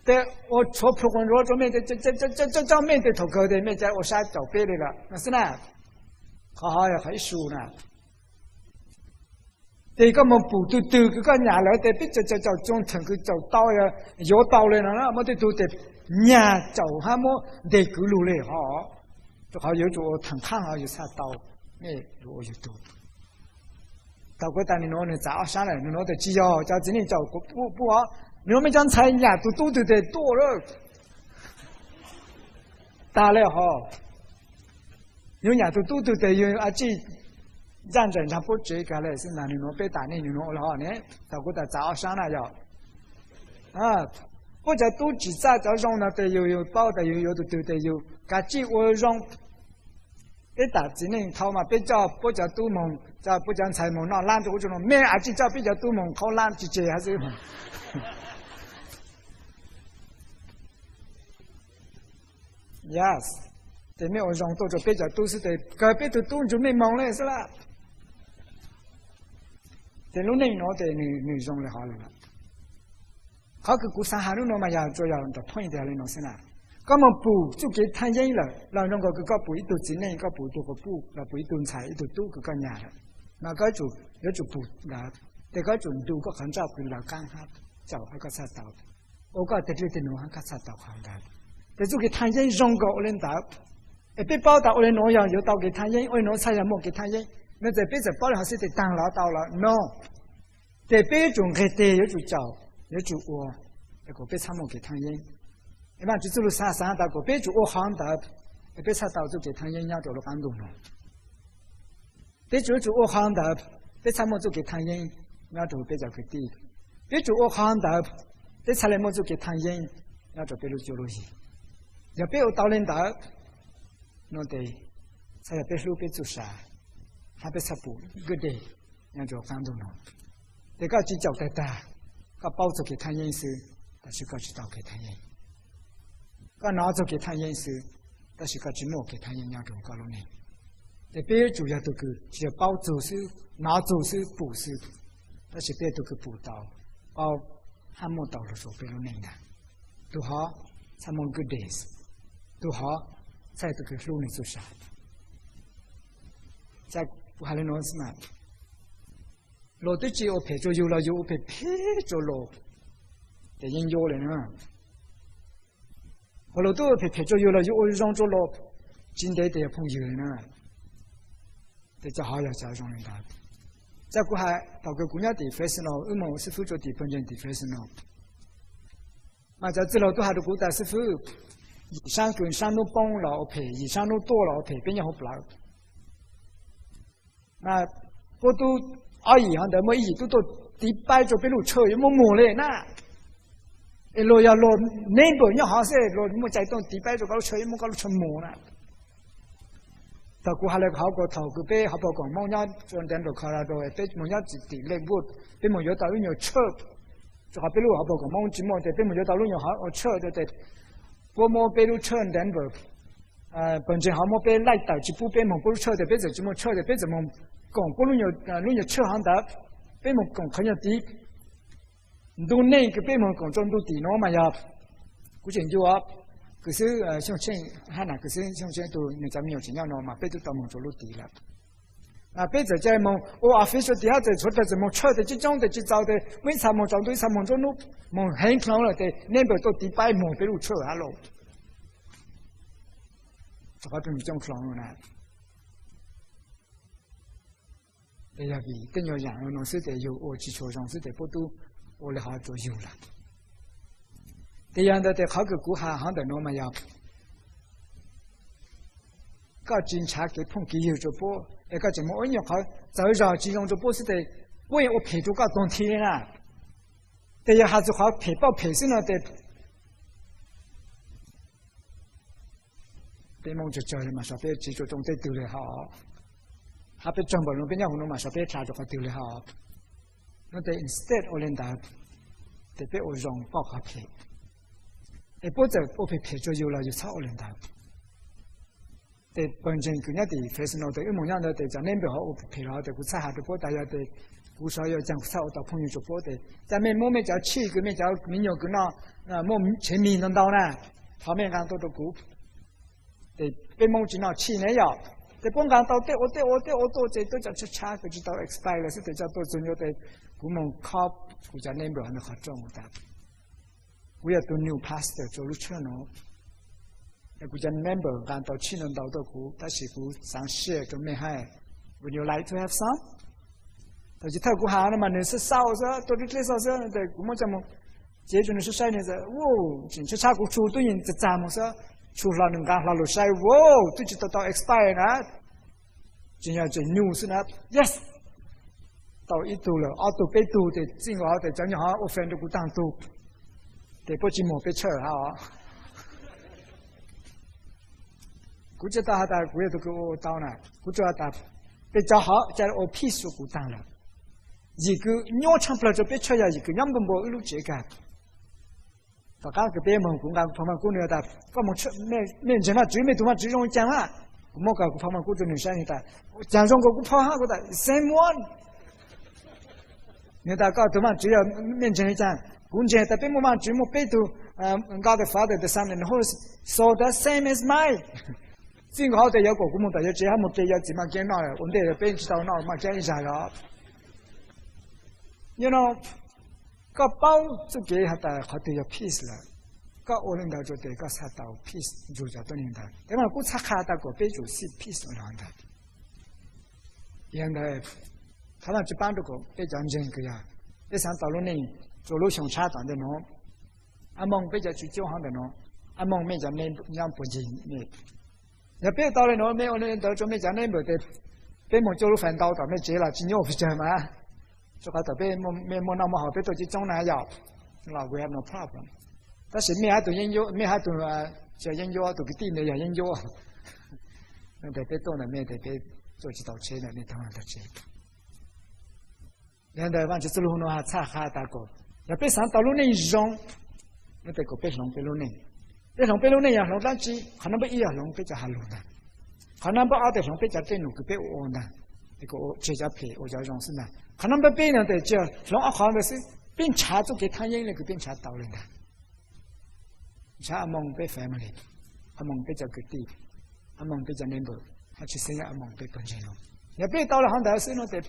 对，我错不管我做面的这面的头壳的面在我啥找别的了，那是呢，好呀还输呢。这个么不都这个伢来的，别这中腾个走刀呀，有刀了那么的都得伢走还么得个路嘞哈，就好有做腾看啊有啥刀，哎我有多。到过当你弄的早上来，你弄的鸡腰，叫今天找不啊。你们讲菜呀，都得多了，大了哈，有伢都得有啊这，认真他不这个嘞，是哪里弄被打那你弄了哈呢？到过的早上来要，啊，或者都只在早上呢得有包的有的都得有，赶紧我让。别打今年头嘛，别叫不叫都蒙，叫不叫财蒙，那烂着我就弄，没啊，就叫别叫都蒙，靠烂直接还是。Yes， 对面我让多着别叫都是得，隔壁的都就没蒙了是吧？对路内喏的女容了好了，好个古山哈路喏嘛要做要的碰一点了喏是哪？咁么补就给他人了，让人个补一度之内个补多个补，那补一顿菜一度多个伢了，那个就有就补那，这个就多个很早补了干哈，早那个啥到，我个这里的农行个啥到好的，这就给他人用个我领导，别报道我领农药有到给他人，我农菜也没给他人，那这别在报了还是得当老到了 ，no， 这别种给的有就找有就我，那个别参谋给他人。一般就走路三大个，别就我行的，别查到就给他人家走路感动了。别就我行的，别查么就给他人家走别叫个地，别就我行的，别查来么就给他人家走别路走路去。要不要到领导，侬得才要别路别做啥，还别插步个的，那就反动了。这个只叫得大，个包着给他认识，但是个知道给他认，个拿着给他认识，但是个只拿给他认，那种高了呢。这别主要都个只要包做是拿做是不是，但是别都个不到，包还没到的时候别了呢的，都好才没 good days。都好，在这个路里做啥？在不还能弄什么？路对只有陪着有了，有陪着路，得应有了呢。我路都陪着有了，有让着路，今天得碰有呢，得叫好要加上人家。在过海到个姑娘地方是喏，我们是负责地方人地方是喏，嘛在这路都还是古代师傅。以上跟上都帮老陪，以上都多老陪，别人好不来。那我都阿姨样的，我姨都到第8就被路车有么摸嘞那，一路要路那边要好些路，我在动第8就搞路车有么搞路车摸呢？到过下来考个头个被好不讲，某人转点路考了都被某人自己来不，被某人到路有车，就好被路好不讲，某只么的被某人到路有好车就得。我莫被路车人不，本身好莫被来到，只不被蒙不车的，被怎么车的，被怎么讲，不路有车行的，被蒙讲肯定低，都那个被蒙讲中都低喏嘛呀，估计就啊，可是像前还哪可是像前都你咱们有钱要喏嘛，被都到蒙走路低了。被子在蒙，我非说第二者出的怎么车的，这种的这招的，为啥蒙找对啥蒙中路蒙很强了的，那边到第8蒙被路车下路，这个东西种强了呢。哎呀，比更要养了，侬是得有我基础上是得不都我的好就有了。这样的得好个顾下行的侬么要，个警察给碰给有着不？那个怎么按样好？早上其中就不是得为我陪住个冬天啊，这样还是好陪抱陪身了的。别忙着教了嘛，说别记住中得丢了好，还别装不弄别人糊弄嘛，说别查着好丢了好。那得 instead 我领导得别我让包好陪，哎，不走我陪着有了就操我领导。本身人家的发生了的，有么样的在那边好，我陪了的，我查下的不大家的，不少要讲查到朋友就不的，在面莫面叫七个面叫民有个那莫前面能到呢，后面讲多的股，对，被莫知道7年要，对，不讲到我多这都叫出差，不知道 expire 了，是得叫多重要的，我们靠我在那边很好重的，我要做 new pastor 做路车呢。那个叫 member 讲到7年到的股，但是股上市就没害。Would you like to have some？ 但是他股行了嘛，你是少说，到底多少说？对，我们怎么接住你是啥呢？是哦，进去查股出对人这咱们说出了人家了晒哦，都知道到 expire 呢，今要这 news 呢 ，yes， 到一度了，二度被度的，正好的，讲讲好，我反正股当度，对不寂寞被扯哈。估计大家估计都给我到了，估计大比较好，在我批数股当了，一个鸟唱不了就别吃呀，一个两本包一路接干。大家个别问，公家旁边姑娘的，我们吃面前嘛，最没多嘛，最容易讲啊。我们个旁边姑娘女生的，讲上个跑下个的 same one。你大家多嘛，只要面前讲，公家的别么嘛，最么别都God the Father the Son and the Holy so the same as mine。正好的有个我们大家这样么别要怎么见到了，我们得别知道那嘛讲一下了。You know， 个包就给他的好的要 peace 了，个我领导就得个啥到 peace 就叫多领导，因为我查看到个别就是 peace 领导，现在他那这帮这个别讲真个呀，别上道路呢，走路上查到的喏，阿蒙别叫去交行的喏，阿蒙没讲那样不进呢。那别到了喏，没有人到就没讲那么的，别么走路反倒到没接了，今年我不讲嘛，就搞到别么那么好，别到去中南药，那 we have no problem。但是没还都研究，没还都小研究啊，都给定的呀研究啊，那得别动了，没得别做起倒车了，你当然得车。现在往这走路呢，还差哈大个，要别上道路那一种，那得个别弄别路那，别弄别路那样弄单机，可能不一样弄别叫哈路的，可能不阿得弄别叫电路个别我呢，那个我这家配我叫用是呢，可能不别人的叫弄阿好的是变查就给他人那个变查道了的，查阿蒙别 family， 阿蒙别叫个地，阿蒙别叫 neighbor， 他去生阿蒙别本身了，也别到了行头是弄得。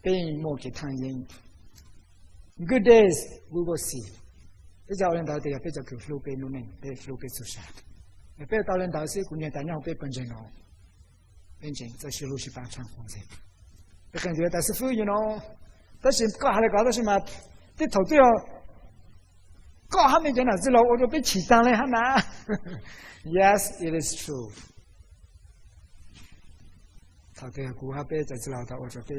并莫给他人 ，Good days we will see。比较人道的，比较给路边路人，被路边出杀。也别到人道是姑娘大娘被本身哦，本身这是路是反常红色。这感觉但是富裕喏，但是搞下来搞到什么？这头都要搞下面讲哪知道我就被起单了哈嘛？Yes, it is true。头都要顾下被才知道的，我就被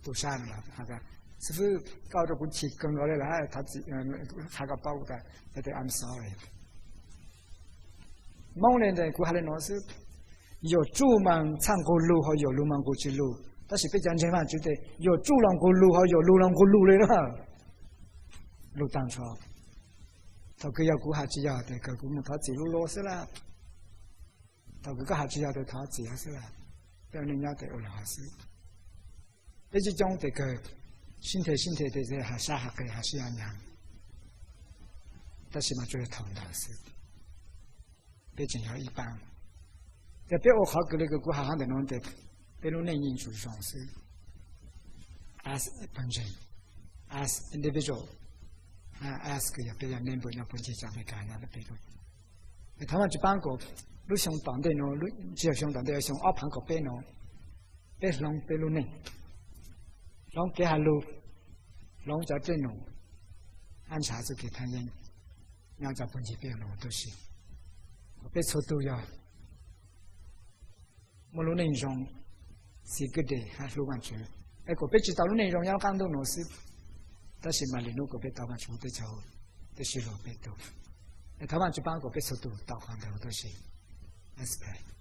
都杀了，那个师傅搞着不起跟我来了，他个包的，那得 I'm sorry。某年的过下来呢是有主门唱过路和有路门过去路，但是被讲情况觉得有主人过路和有路人过路来了，路当初，他个要过下去要的，个我们他自路落是了，他个下去要的他自也是了，别人家得有老师。这就讲这个身体的这还是还可以还是要娘，但是嘛就是痛的是，毕竟要一般。在别我好给那个古好的弄的，别弄内因素上是 ，as a person, as individual， as 个也别要内部要本身上面干样的别个。他们就帮个路上当的喏，路只要上当的要上二旁个别喏，别弄别路内。龙给下路，龙在这弄，按查子给他人，要在本地变路都是，别错都要，无论内容是个的还是完全，哎，个别知道内容要讲到哪是，但是嘛，你如果别到完全的就，都是路别多，哎，他们就把个别错都到行头都是，Let's pray。